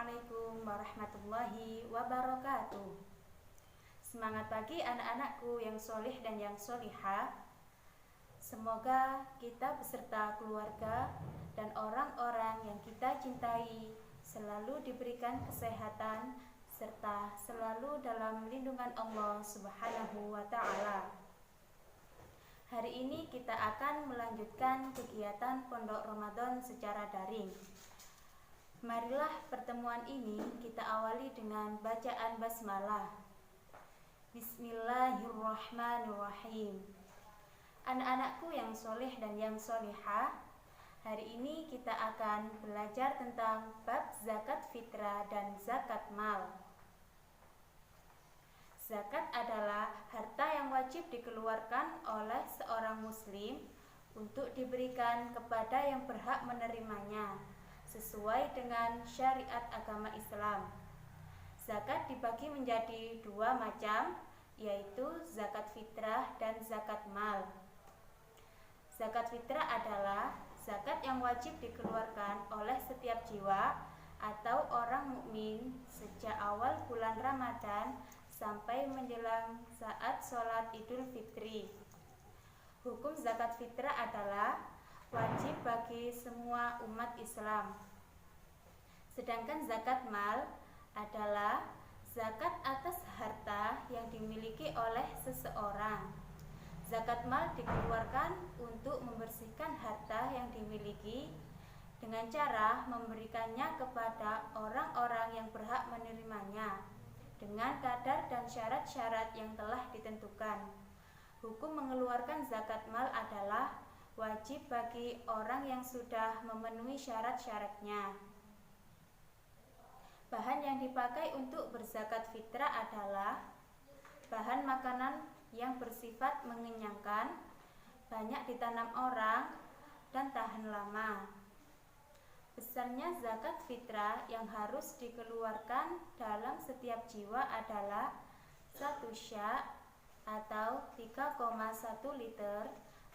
Assalamualaikum warahmatullahi wabarakatuh. Semangat pagi anak-anakku yang solih dan yang solihah. Semoga kita beserta keluarga dan orang-orang yang kita cintai selalu diberikan kesehatan serta selalu dalam lindungan Allah Subhanahu wa Ta'ala. Hari ini kita akan melanjutkan kegiatan Pondok Ramadan secara daring. Marilah pertemuan ini kita awali dengan bacaan basmalah. Bismillahirrahmanirrahim. Anak-anakku yang soleh dan yang solihah, hari ini kita akan belajar tentang bab zakat fitrah dan zakat mal. Zakat adalah harta yang wajib dikeluarkan oleh seorang muslim untuk diberikan kepada yang berhak menerimanya sesuai dengan syariat agama Islam. Zakat dibagi menjadi dua macam, yaitu zakat fitrah dan zakat mal. Zakat fitrah adalah zakat yang wajib dikeluarkan oleh setiap jiwa atau orang mukmin sejak awal bulan Ramadan sampai menjelang saat sholat Idul Fitri. Hukum zakat fitrah adalah wajib bagi semua umat Islam. Sedangkan zakat mal adalah zakat atas harta yang dimiliki oleh seseorang. Zakat mal dikeluarkan untuk membersihkan harta yang dimiliki dengan cara memberikannya kepada orang-orang yang berhak menerimanya dengan kadar dan syarat-syarat yang telah ditentukan. Hukum mengeluarkan zakat mal adalah wajib bagi orang yang sudah memenuhi syarat-syaratnya. Bahan yang dipakai untuk berzakat fitrah adalah bahan makanan yang bersifat mengenyangkan, banyak ditanam orang, dan tahan lama. Besarnya zakat fitrah yang harus dikeluarkan dalam setiap jiwa adalah 1 sya' atau 3,1 liter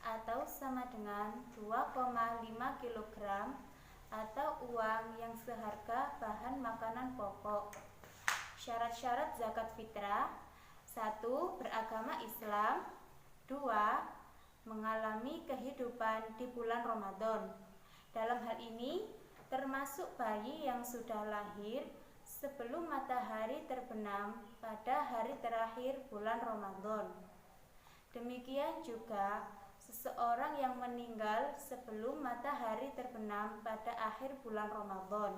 atau sama dengan 2,5 kg atau uang yang seharga bahan makanan pokok. Syarat-syarat zakat fitrah: 1. Beragama Islam. 2. Mengalami kehidupan di bulan Ramadan. Dalam hal ini termasuk bayi yang sudah lahir sebelum matahari terbenam pada hari terakhir bulan Ramadan. Demikian juga seseorang yang meninggal sebelum matahari terbenam pada akhir bulan Ramadan.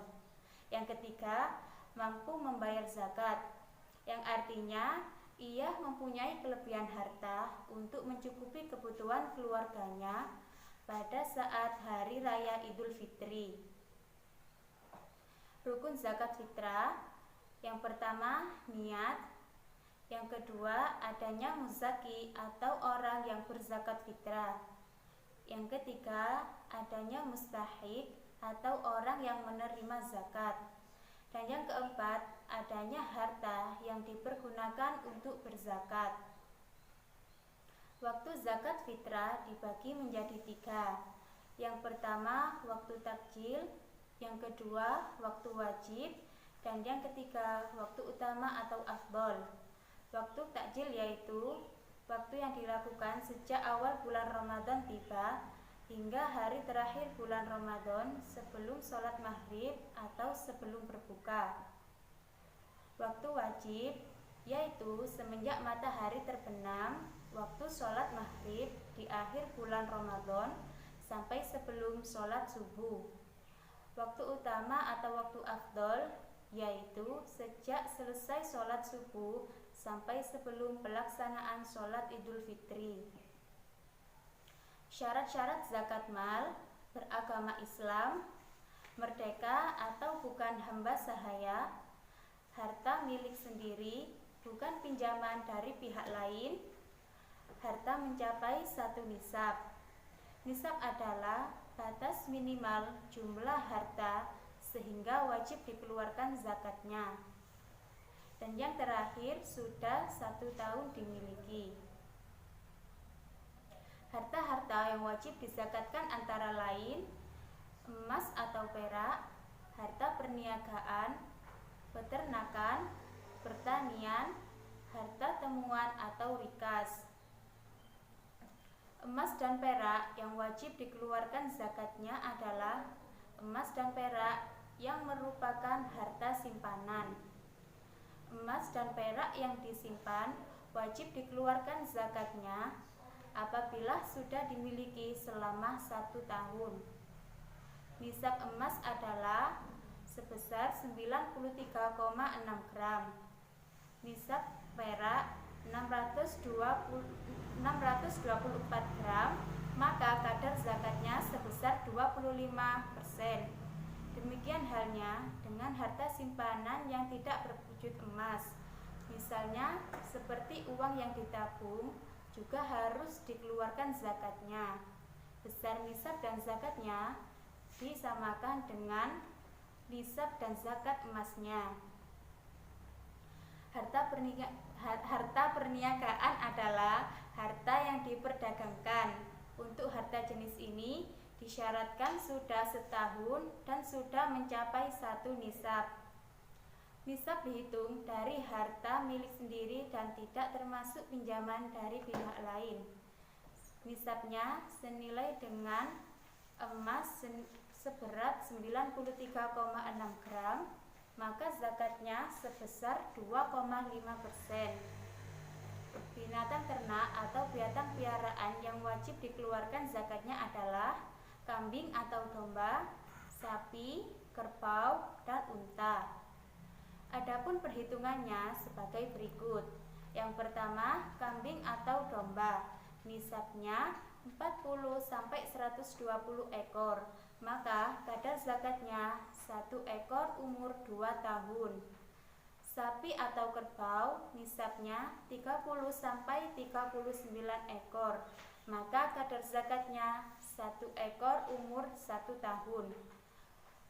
Yang ketiga, mampu membayar zakat, yang artinya ia mempunyai kelebihan harta untuk mencukupi kebutuhan keluarganya pada saat hari raya Idul Fitri. Rukun zakat fitrah: yang pertama, niat. Yang kedua, adanya muzaki atau orang yang berzakat fitrah. Yang ketiga, adanya mustahik atau orang yang menerima zakat. Dan yang keempat, adanya harta yang dipergunakan untuk berzakat. Waktu zakat fitrah dibagi menjadi 3. Yang pertama, waktu takjil. Yang kedua, waktu wajib. Dan yang ketiga, waktu utama atau afdol. Waktu takjil yaitu waktu yang dilakukan sejak awal bulan Ramadan tiba hingga hari terakhir bulan Ramadan sebelum sholat maghrib atau sebelum berbuka. Waktu wajib yaitu semenjak matahari terbenam waktu sholat maghrib di akhir bulan Ramadan sampai sebelum sholat subuh. Waktu utama atau waktu afdol yaitu sejak selesai sholat subuh sampai sebelum pelaksanaan sholat Idul Fitri. Syarat-syarat zakat mal: beragama Islam, merdeka atau bukan hamba sahaya, harta milik sendiri, bukan pinjaman dari pihak lain, harta mencapai 1 nisab. Nisab adalah batas minimal jumlah harta sehingga wajib dikeluarkan zakatnya. Dan yang terakhir, sudah 1 tahun dimiliki. Harta-harta yang wajib dizakatkan antara lain emas atau perak, harta perniagaan, peternakan, pertanian, harta temuan atau rikas. Emas dan perak yang wajib dikeluarkan zakatnya adalah emas dan perak yang merupakan harta simpanan. Emas dan perak yang disimpan wajib dikeluarkan zakatnya apabila sudah dimiliki selama 1 tahun. Nisab emas adalah sebesar 93,6 gram. Nisab perak 624 gram, maka kadar zakatnya sebesar 25%. Demikian halnya dengan harta simpanan yang tidak berwujud emas. Misalnya seperti uang yang ditabung juga harus dikeluarkan zakatnya. Besar nisab dan zakatnya disamakan dengan nisab dan zakat emasnya. Harta perniagaan adalah harta yang diperdagangkan. Untuk harta jenis ini disyaratkan sudah setahun dan sudah mencapai 1 nisab. Nisab dihitung dari harta milik sendiri dan tidak termasuk pinjaman dari pihak lain. Nisabnya senilai dengan emas seberat 93,6 gram, maka zakatnya sebesar 2,5%. Binatang ternak atau binatang piaraan yang wajib dikeluarkan zakatnya adalah kambing atau domba, sapi, kerbau, dan unta. Adapun perhitungannya sebagai berikut. Yang pertama, kambing atau domba. Nisabnya 40 sampai 120 ekor. Maka kadar zakatnya 1 ekor umur 2 tahun. Sapi atau kerbau nisabnya 30 sampai 39 ekor. Maka kadar zakatnya 1 ekor umur 1 tahun.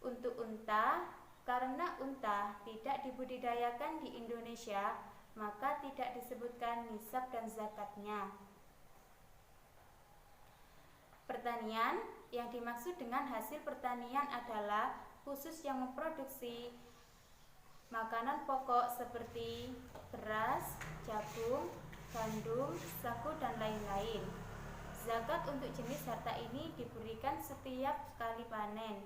Untuk unta, karena unta tidak dibudidayakan di Indonesia, maka tidak disebutkan nisab dan zakatnya. Pertanian, yang dimaksud dengan hasil pertanian adalah khusus yang memproduksi makanan pokok seperti beras, jagung, gandum, sagu, dan lain-lain. Zakat untuk jenis harta ini diberikan setiap kali panen.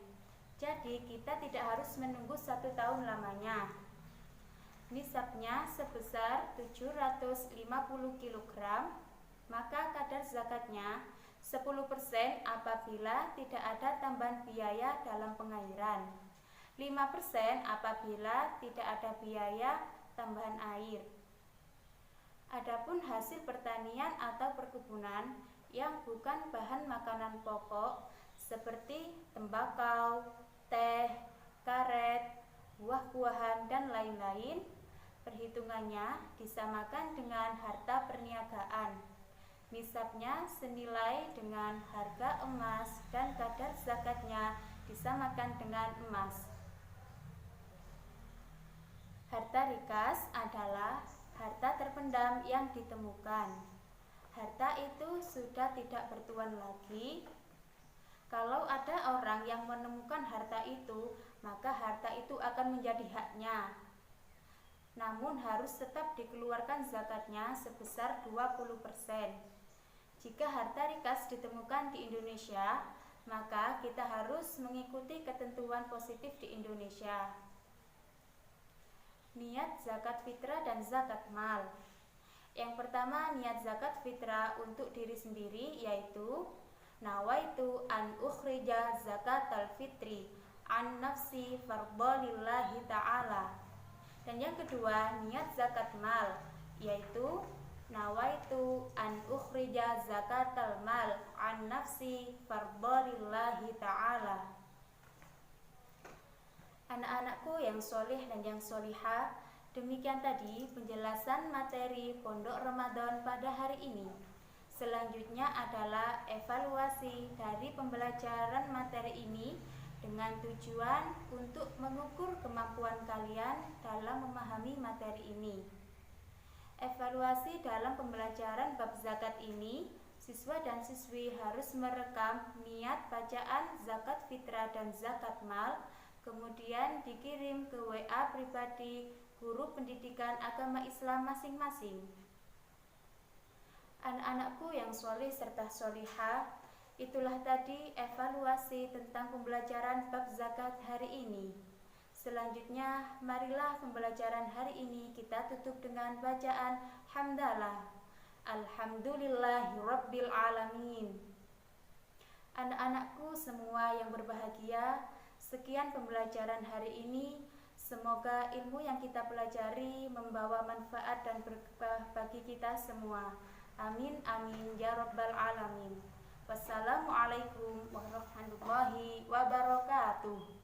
Jadi kita tidak harus menunggu 1 tahun lamanya. Nisabnya sebesar 750 kg, maka kadar zakatnya 10% apabila tidak ada tambahan biaya dalam pengairan, 5% apabila tidak ada biaya tambahan air. Adapun hasil pertanian atau perkebunan yang bukan bahan makanan pokok seperti tembakau, teh, karet, buah-buahan, dan lain-lain, perhitungannya disamakan dengan harta perniagaan. Nisabnya senilai dengan harga emas dan kadar zakatnya disamakan dengan emas. Harta rikas adalah harta terpendam yang ditemukan. Harta itu sudah tidak bertuan lagi. Kalau ada orang yang menemukan harta itu, maka harta itu akan menjadi haknya. Namun harus tetap dikeluarkan zakatnya sebesar 20%. Jika harta rikas ditemukan di Indonesia, maka kita harus mengikuti ketentuan positif di Indonesia. Niat zakat fitrah dan zakat mal. Yang pertama, niat zakat fitrah untuk diri sendiri yaitu nawaitu an ukhrija zakatal fitri an nafsi fardhalillahi ta'ala. Dan yang kedua, niat zakat mal yaitu nawaitu an ukhrija zakatal mal an nafsi fardhalillahi ta'ala. Anak-anakku yang soleh dan yang solihah, demikian tadi penjelasan materi Pondok Ramadan pada hari ini. Selanjutnya adalah evaluasi dari pembelajaran materi ini dengan tujuan untuk mengukur kemampuan kalian dalam memahami materi ini. Evaluasi dalam pembelajaran bab zakat ini, siswa dan siswi harus merekam niat bacaan zakat fitrah dan zakat mal kemudian dikirim ke WA pribadi guru pendidikan agama Islam masing-masing. Anak-anakku yang soleh serta solihah, itulah tadi evaluasi tentang pembelajaran bab zakat hari ini. Selanjutnya, marilah pembelajaran hari ini kita tutup dengan bacaan hamdalah. Alhamdulillahirabbil alamin. Anak-anakku semua yang berbahagia, sekian pembelajaran hari ini. Semoga ilmu yang kita pelajari membawa manfaat dan berkah bagi kita semua. Amin amin ya rabbal alamin. Wassalamualaikum warahmatullahi wabarakatuh.